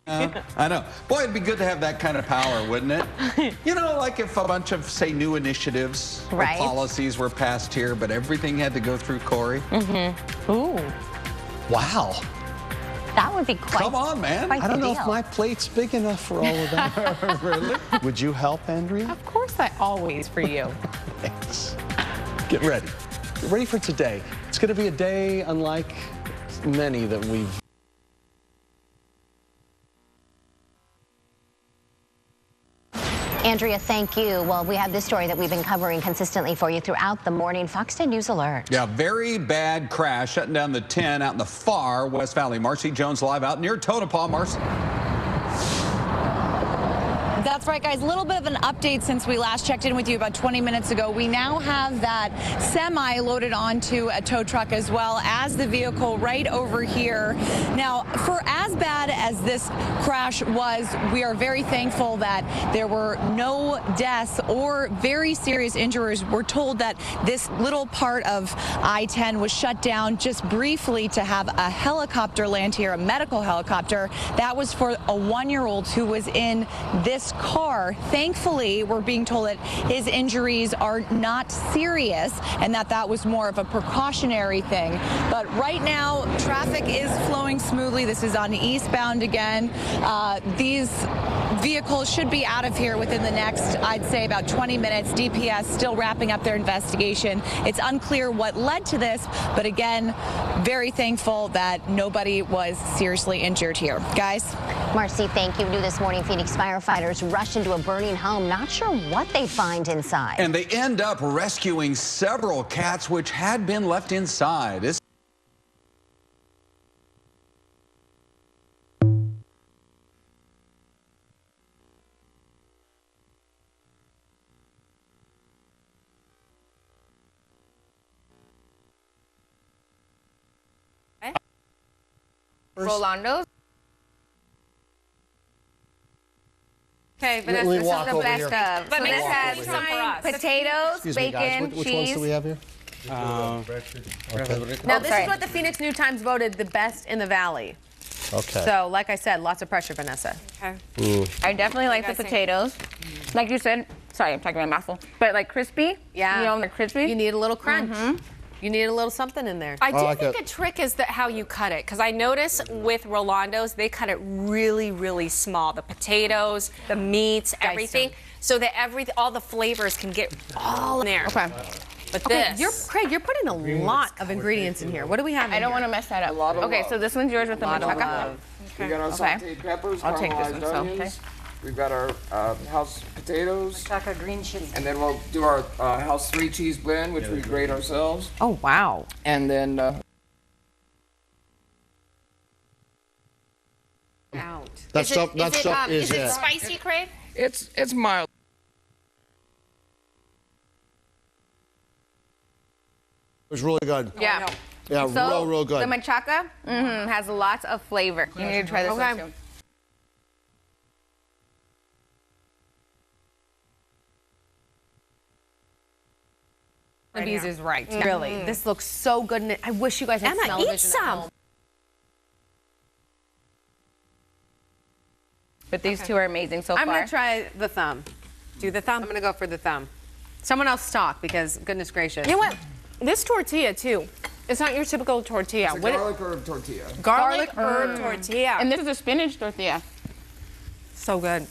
I know. Boy, it'd be good to have that kind of power, wouldn't it? You know, like if a bunch of, say, new initiatives or policies were passed here, but everything had to go through Corey. Ooh. Wow. That would be quite. Come on, man. I don't know if my plate's big enough for all of that. Really? Would you help, Andrea? Of course, I always for you. Thanks. Get ready. Get ready for today. It's going to be a day unlike many that we've. Andrea, thank you. Well, we have this story that we've been covering consistently for you throughout the morning. Fox 10 News Alert. Yeah, very bad crash shutting down the 10 out in the far West Valley. Marcy Jones live out near Tonopah. Marcy. That's right, guys. A little bit of an update since we last checked in with you about 20 minutes ago. We now have that semi loaded onto a tow truck as well as the vehicle right over here. Now, for as bad as this crash was, we are very thankful that there were no deaths or very serious injuries. We're told that this little part of I-10 was shut down just briefly to have a helicopter land here, a medical helicopter. That was for a 1-year-old who was in this car. Thankfully, we're being told that his injuries are not serious and that was more of a precautionary thing. But right now, traffic is flowing smoothly. This is on eastbound again. These vehicles should be out of here within the next, I'd say, about 20 minutes. DPS still wrapping up their investigation. It's unclear what led to this, but again, very thankful that nobody was seriously injured here. Guys? Marcy, thank you. New this morning, Phoenix firefighters rush into a burning home, not sure what they find inside. And they end up rescuing several cats which had been left inside. Rolando's. Okay, Vanessa, this is the best of. But this has potatoes, bacon, Which cheese. ones do we have here? Now, this is what the Phoenix New Times voted the best in the Valley. Okay. So, like I said, lots of pressure, Vanessa. Okay. I definitely like the potatoes. Like you said, sorry, I'm talking about mouthful, but like crispy. Yeah. You know, they're crispy. You need a little crunch. You need a little something in there. I do think a trick is how you cut it, because I notice with Rolando's, they cut it really, really small. The potatoes, the meats, everything, so that all the flavors can get all in there. Okay. But Craig, you're putting a lot of ingredients in here. What do we have in I don't here? want to mess that up. Okay, so this one's yours with the machaca. We got our sauteed peppers, I'll take this one, caramelized so, onions. We've got our house potatoes. Machaca green chili. And then we'll do our house 3-cheese blend, which we grate ourselves. Oh, wow. And then That stuff is it spicy, Craig? it's mild. It was really good. Yeah. Yeah, So real good. the machaca has lots of flavor. You need to try this one too. The bees is right. Really. This looks so good. And I wish you guys had smell-o-vision eat some. But these two are amazing so far. I'm going to try the thumb. Do the thumb. I'm going to go for the thumb. Someone else talk, because goodness gracious. You know what? This tortilla, too. It's not your typical tortilla. It's a garlic herb tortilla. Garlic herb tortilla. And this is a spinach tortilla. So good.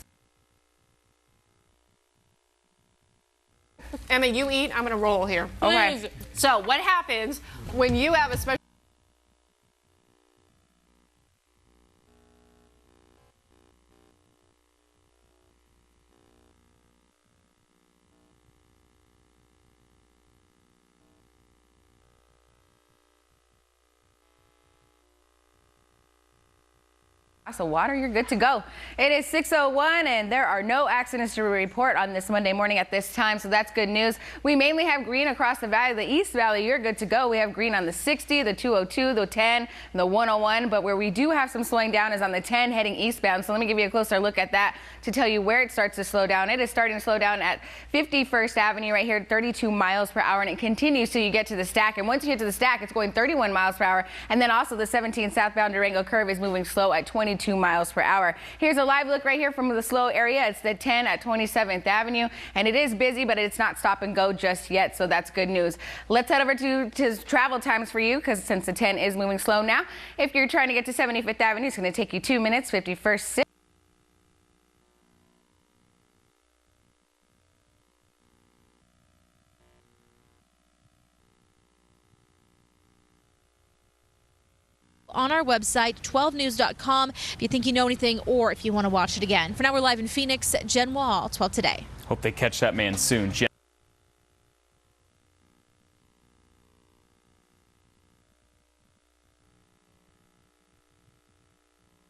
Emma, you eat. I'm going to roll here. Okay. So what happens when you have a special... So water, you're good to go. It is 6:01 and there are no accidents to report on this Monday morning at this time, so that's good news. We mainly have green across the valley. The East Valley, you're good to go. We have green on the 60, the 202, the 10, and the 101, but where we do have some slowing down is on the 10 heading eastbound. So let me give you a closer look at that to tell you where it starts to slow down. It is starting to slow down at 51st Avenue right here, 32 miles per hour, and it continues till you get to the stack. And once you get to the stack, it's going 31 miles per hour. And then also the 17 southbound Durango curve is moving slow at 20 22 miles per hour. Here's a live look right here from the slow area. It's the 10 at 27th Avenue, and it is busy, but it's not stop and go just yet, so that's good news. Let's head over to travel times for you, because since the 10 is moving slow now, if you're trying to get to 75th Avenue, it's going to take you 2 minutes. 51st, 6. On our website, 12news.com, if you think you know anything or if you want to watch it again. For now, we're live in Phoenix. Jen Wall, 12 Today. Hope they catch that man soon. Jen.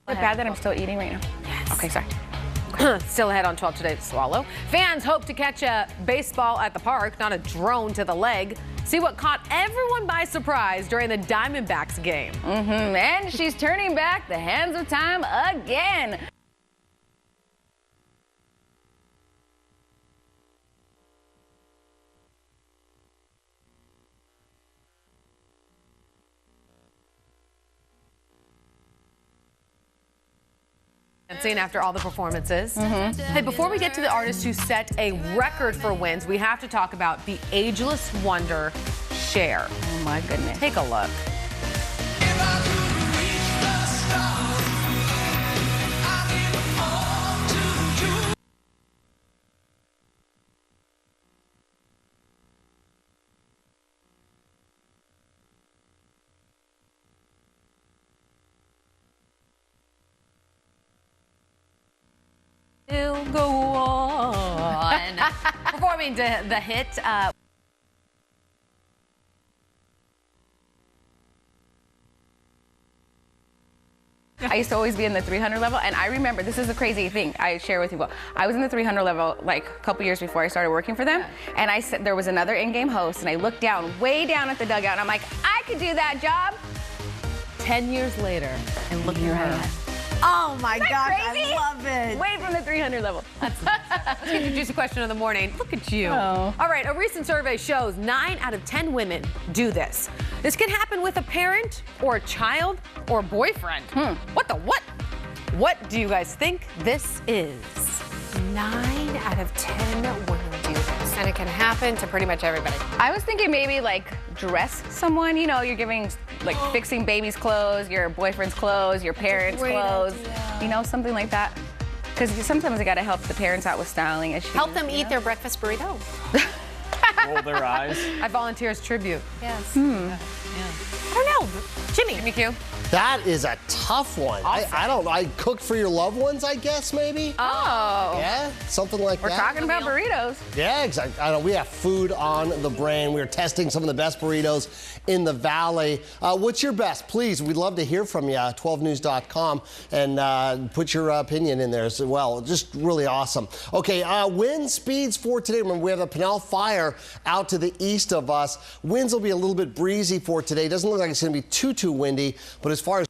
Is it bad that I'm still eating right now? Yes. Okay, sorry. Still ahead on 12 Today to Swallow. Fans hope to catch a baseball at the park, not a drone to the leg. See what caught everyone by surprise during the Diamondbacks game. And she's turning back the hands of time again. Seen after all the performances. Hey, before we get to the artist who set a record for wins, we have to talk about the ageless wonder, Cher. Oh my goodness. Take a look. Go on. Performing the hit. I used to always be in the 300 level, and I remember, this is a crazy thing I share with you. I was in the 300 level like a couple years before I started working for them, and I said there was another in-game host, and I looked down, way down at the dugout, and I'm like, I could do that job. 10 years later, and look at her. Oh my gosh, crazy? I love it. Way from the 300 level. Let's get the juicy question of the morning. Look at you. Oh. All right, a recent survey shows 9 out of 10 women do this. This can happen with a parent or a child or a boyfriend. What the what? What do you guys think this is? 9 out of 10 women do this, and it can happen to pretty much everybody. I was thinking maybe like dress someone, you know, you're giving like fixing baby's clothes, your boyfriend's clothes, your parents' clothes, you know, something like that. Because sometimes you got to help the parents out with styling issues. Help them eat their breakfast burrito. Roll their eyes. I volunteer as tribute. Yes. I don't know. Jimmy Q. That is a tough one. Awesome. I cooked for your loved ones, I guess, maybe? Oh. Yeah, something like We're that. talking about burritos. Yeah, exactly. I know we have food on the brain. We're testing some of the best burritos in the Valley. What's your best? Please, we'd love to hear from you. 12news.com and put your opinion in there as well. Just really awesome. Okay, wind speeds for today. Remember, we have the Pinal Fire out to the east of us. Winds will be a little bit breezy for today. Doesn't look like it's going to be too windy, but as far as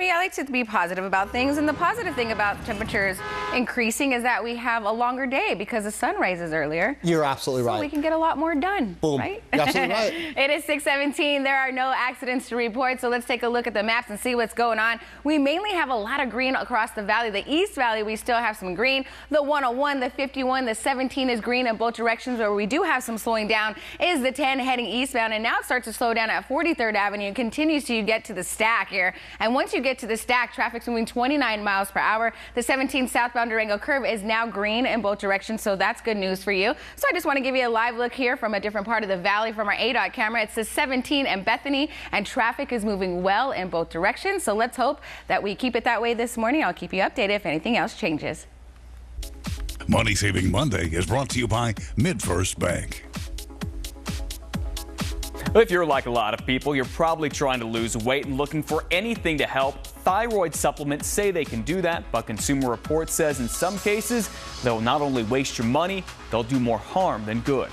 I like to be positive about things, and the positive thing about temperatures increasing is that we have a longer day because the sun rises earlier. You're absolutely right. So we can get a lot more done. Boom. Right? You're absolutely right. It is 6:17. There are no accidents to report, so let's take a look at the maps and see what's going on. We mainly have a lot of green across the valley. The East Valley, we still have some green. The 101, the 51, the 17 is green in both directions. Where we do have some slowing down is the 10 heading eastbound, and now it starts to slow down at 43rd Avenue and continues to get to the stack here. And once you get to the stack, traffic's moving 29 miles per hour. The 17 southbound Durango curve is now green in both directions, so that's good news for you. So I just want to give you a live look here from a different part of the valley from our ADOT camera. It's the 17 and Bethany, and traffic is moving well in both directions. So let's hope that we keep it that way this morning. I'll keep you updated if anything else changes. Money Saving Monday is brought to you by MidFirst Bank. If you're like a lot of people, you're probably trying to lose weight and looking for anything to help. Thyroid supplements say they can do that, but Consumer Reports says in some cases, they'll not only waste your money, they'll do more harm than good.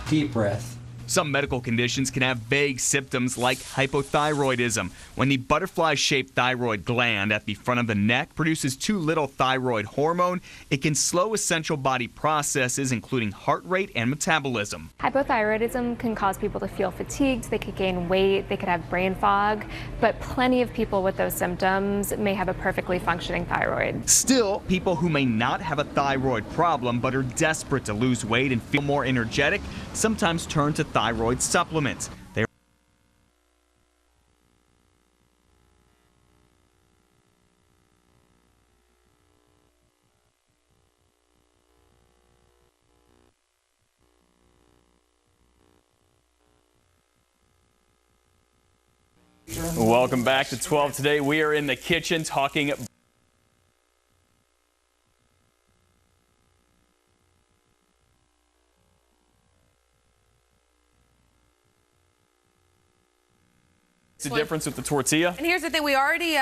Deep breath. Some medical conditions can have vague symptoms like hypothyroidism, when the butterfly-shaped thyroid gland at the front of the neck produces too little thyroid hormone. It can slow essential body processes, including heart rate and metabolism. Hypothyroidism can cause people to feel fatigued, they could gain weight, they could have brain fog, but plenty of people with those symptoms may have a perfectly functioning thyroid. Still, people who may not have a thyroid problem but are desperate to lose weight and feel more energetic sometimes turn to thyroid supplements. Welcome back to 12 Today. We are in the kitchen talking. The difference with the tortilla. And here's the thing, we already,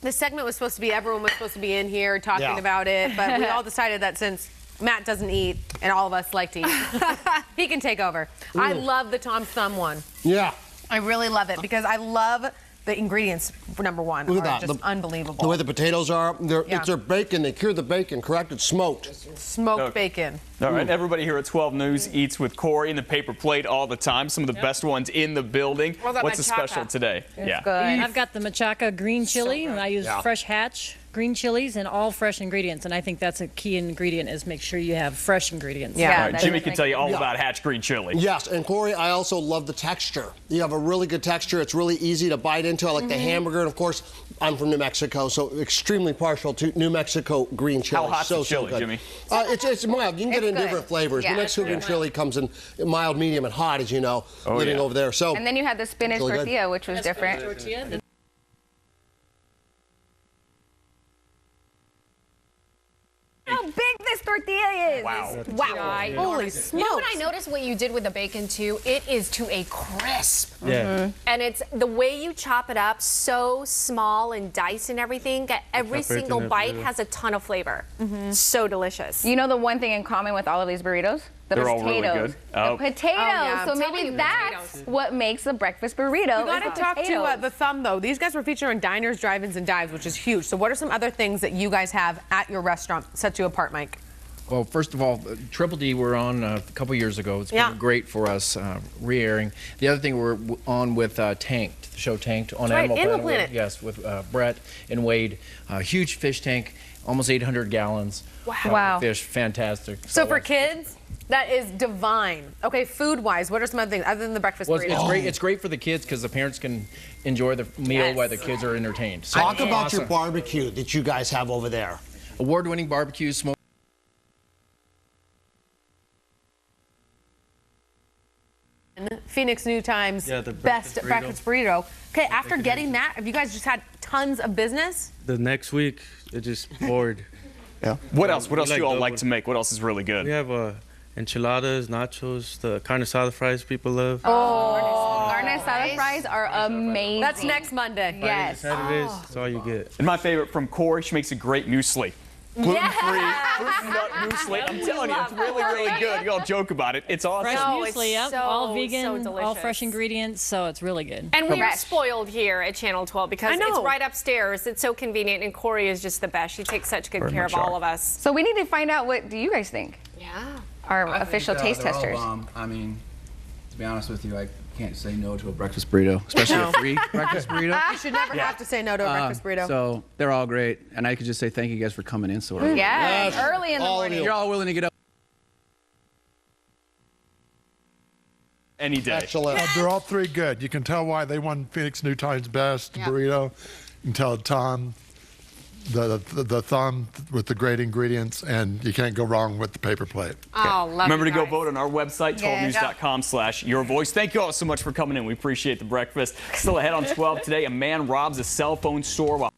this segment was supposed to be, everyone was supposed to be in here talking about it, but we all decided that since Matt doesn't eat and all of us like to eat, he can take over. I love the Tom Thumb one. Yeah. I really love it because I love the ingredients, for number one, Look at are that. just unbelievable. The way the potatoes are, it's their bacon. They cure the bacon, correct? It's smoked. Smoked bacon. All right, everybody here at 12 News eats with Corey in the paper plate all the time. Some of the best ones in the building. What's the special today? It's good. I've got the machaca green chili, and I use fresh hatch green chilies and all fresh ingredients. And I think that's a key ingredient is make sure you have fresh ingredients. Yeah. All right, Jimmy can tell you all about hatch green chili. Yes, and Corey, I also love the texture. You have a really good texture. It's really easy to bite into. I like the hamburger, and of course, I'm from New Mexico, so extremely partial to New Mexico green chili. How hot's the chili, good. Jimmy? It's mild. You can get it in different flavors. New Mexico green chili comes in mild, medium, and hot, as you know, living over there. So. And then you had the spinach tortilla, which was different. How big this tortilla is. Wow. Holy smokes. You know what I noticed what you did with the bacon too? It is to a crisp. Yeah. And it's the way you chop it up, so small and diced and everything. Every single bite has a ton of flavor. So delicious. You know the one thing in common with all of these burritos? The They're potatoes. all really good. The potatoes. So maybe that's what makes a breakfast burrito. We got to talk to the Thumb, though. These guys were featured on Diners, Drive-Ins, and Dives, which is huge. So what are some other things that you guys have at your restaurant set you apart, Mike? Well, first of all, Triple D we're on a couple years ago. It's been great for us, re-airing. The other thing we're on with Tanked, the show Tanked on Animal Planet. Yes, with Brett and Wade. Huge fish tank, almost 800 gallons. Wow. Fish, fantastic. So for kids, that is divine. Okay, food-wise, what are some other things other than the breakfast burrito? It's great. It's great for the kids because the parents can enjoy the meal while the kids are entertained. So Talk about your barbecue that you guys have over there. Award-winning barbecue, smoke. Phoenix New Times best breakfast burrito. Okay, after getting that, have you guys just had tons of business? The next week, it just poured. What else? What else do you all like to make? What else is really good? We have enchiladas, nachos, the carne asada fries people love. Carne asada fries are amazing. That's next Monday. Yes. Saturdays, that's all you get. And my favorite from Corey, she makes a great muesli. Gluten-free, fruit nut muesli. I'm telling you, it's really, really good. You all joke about it. It's awesome. Fresh muesli, yep. so, all vegan, so all delicious. fresh ingredients, so it's really good. And we are spoiled here at Channel 12 because it's right upstairs. It's so convenient, and Corey is just the best. She takes such good care of all of us. So we need to find out, what do you guys think? Yeah. Our official taste they're all testers. bomb. I mean, to be honest with you, I can't say no to a breakfast burrito, especially a free breakfast burrito. You should never have to say no to a breakfast burrito. So they're all great, and I could just say thank you guys for coming in so early. Yes, early in the morning. You're all willing to get up. Any day. Excellent. They're all three good. You can tell why they won Phoenix New Times Best burrito. You can tell Tom, the Thumb with the great ingredients, and you can't go wrong with the paper plate. Oh, love Remember to you go guys. vote on our website, 12news.com/yourvoice. Thank you all so much for coming in. We appreciate the breakfast. Still ahead on 12 today, a man robs a cell phone store while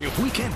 If we can't